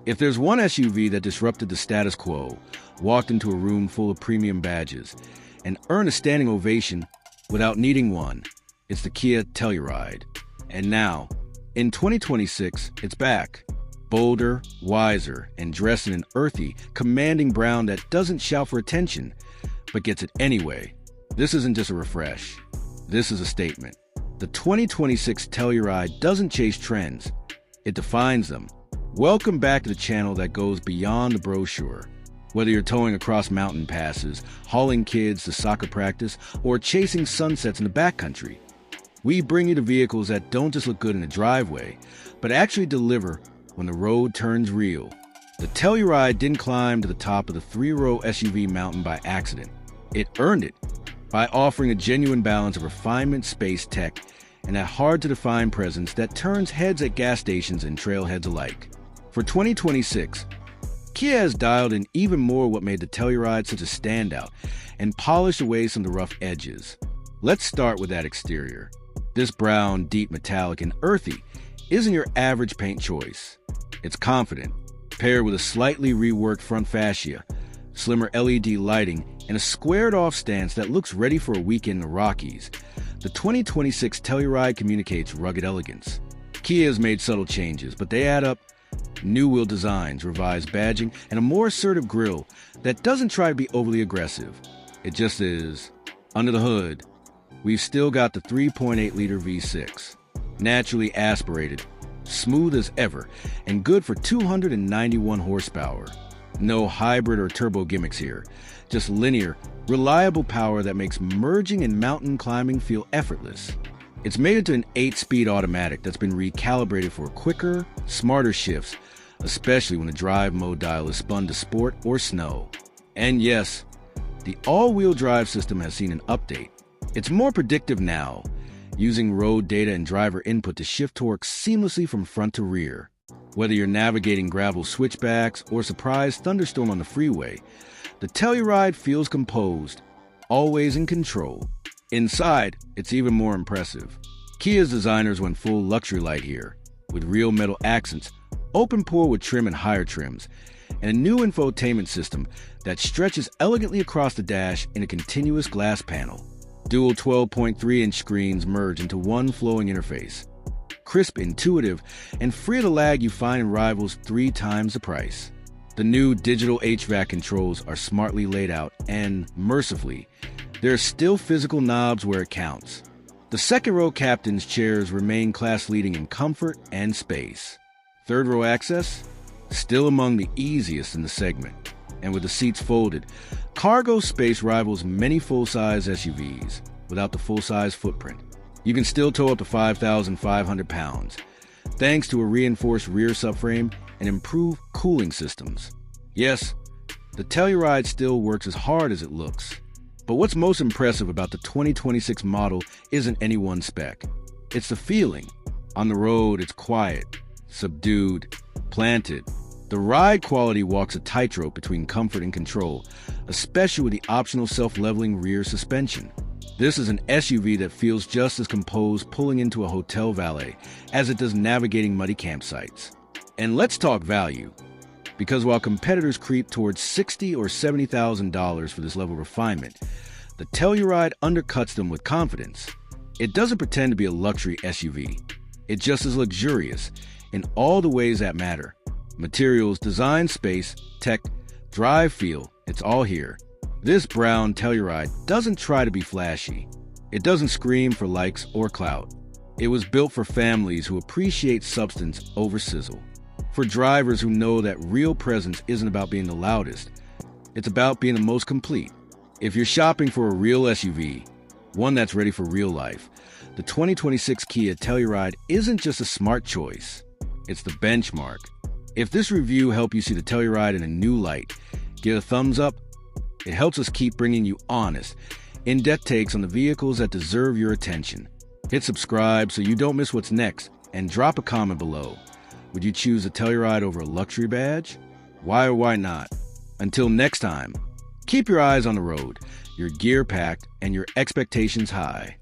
If there's one SUV that disrupted the status quo, walked into a room full of premium badges, and earned a standing ovation without needing one, it's the Kia Telluride. And now, in 2026, it's back. Bolder, wiser, and dressed in an earthy, commanding brown that doesn't shout for attention, but gets it anyway. This isn't just a refresh. This is a statement. The 2026 Telluride doesn't chase trends. It defines them. Welcome back to the channel that goes beyond the brochure. Whether you're towing across mountain passes, hauling kids to soccer practice, or chasing sunsets in the backcountry, we bring you the vehicles that don't just look good in the driveway, but actually deliver when the road turns real. The Telluride didn't climb to the top of the three-row SUV mountain by accident. It earned it by offering a genuine balance of refinement, space, tech, and that hard-to-define presence that turns heads at gas stations and trailheads alike. For 2026, Kia has dialed in even more what made the Telluride such a standout and polished away some of the rough edges. Let's start with that exterior. This brown, deep metallic, and earthy isn't your average paint choice. It's confident, paired with a slightly reworked front fascia, slimmer LED lighting, and a squared-off stance that looks ready for a weekend in the Rockies. The 2026 Telluride communicates rugged elegance. Kia has made subtle changes, but they add up. New wheel designs, revised badging, and a more assertive grille that doesn't try to be overly aggressive. It just is. Under the hood, we've still got the 3.8-liter V6. Naturally aspirated, smooth as ever, and good for 291 horsepower. No hybrid or turbo gimmicks here. Just linear, reliable power that makes merging and mountain climbing feel effortless. It's made into an 8-speed automatic that's been recalibrated for quicker, smarter shifts, especially when the drive mode dial is spun to sport or snow. And yes, the all-wheel drive system has seen an update. It's more predictive now, using road data and driver input to shift torque seamlessly from front to rear. Whether you're navigating gravel switchbacks or a surprise thunderstorm on the freeway, the Telluride feels composed, always in control. Inside, it's even more impressive. Kia's designers went full luxury light here, with real metal accents, open pour with trim and higher trims, and a new infotainment system that stretches elegantly across the dash in a continuous glass panel. Dual 12.3-inch screens merge into one flowing interface. Crisp, intuitive, and free of the lag you find in rivals 3 times the price. The new digital HVAC controls are smartly laid out, and mercifully, there are still physical knobs where it counts. The second-row captain's chairs remain class-leading in comfort and space. Third-row access? Still among the easiest in the segment. And with the seats folded, cargo space rivals many full-size SUVs without the full-size footprint. You can still tow up to 5,500 pounds, thanks to a reinforced rear subframe and improved cooling systems. Yes, the Telluride still works as hard as it looks. But what's most impressive about the 2026 model isn't any one spec. It's the feeling. On the road, it's quiet, subdued, planted. The ride quality walks a tightrope between comfort and control, especially with the optional self-leveling rear suspension. This is an SUV that feels just as composed pulling into a hotel valet as it does navigating muddy campsites. And let's talk value. Because while competitors creep towards $60,000 or $70,000 for this level of refinement, the Telluride undercuts them with confidence. It doesn't pretend to be a luxury SUV. It just is luxurious in all the ways that matter. Materials, design, space, tech, drive, feel, it's all here. This brown Telluride doesn't try to be flashy. It doesn't scream for likes or clout. It was built for families who appreciate substance over sizzle. For drivers who know that real presence isn't about being the loudest, it's about being the most complete. If you're shopping for a real SUV, one that's ready for real life, the 2026 Kia Telluride isn't just a smart choice, it's the benchmark. If this review helped you see the Telluride in a new light, give a thumbs up. It helps us keep bringing you honest, in-depth takes on the vehicles that deserve your attention. Hit subscribe so you don't miss what's next, and drop a comment below. Would you choose a Telluride over a luxury badge? Why or why not? Until next time, keep your eyes on the road, your gear packed, and your expectations high.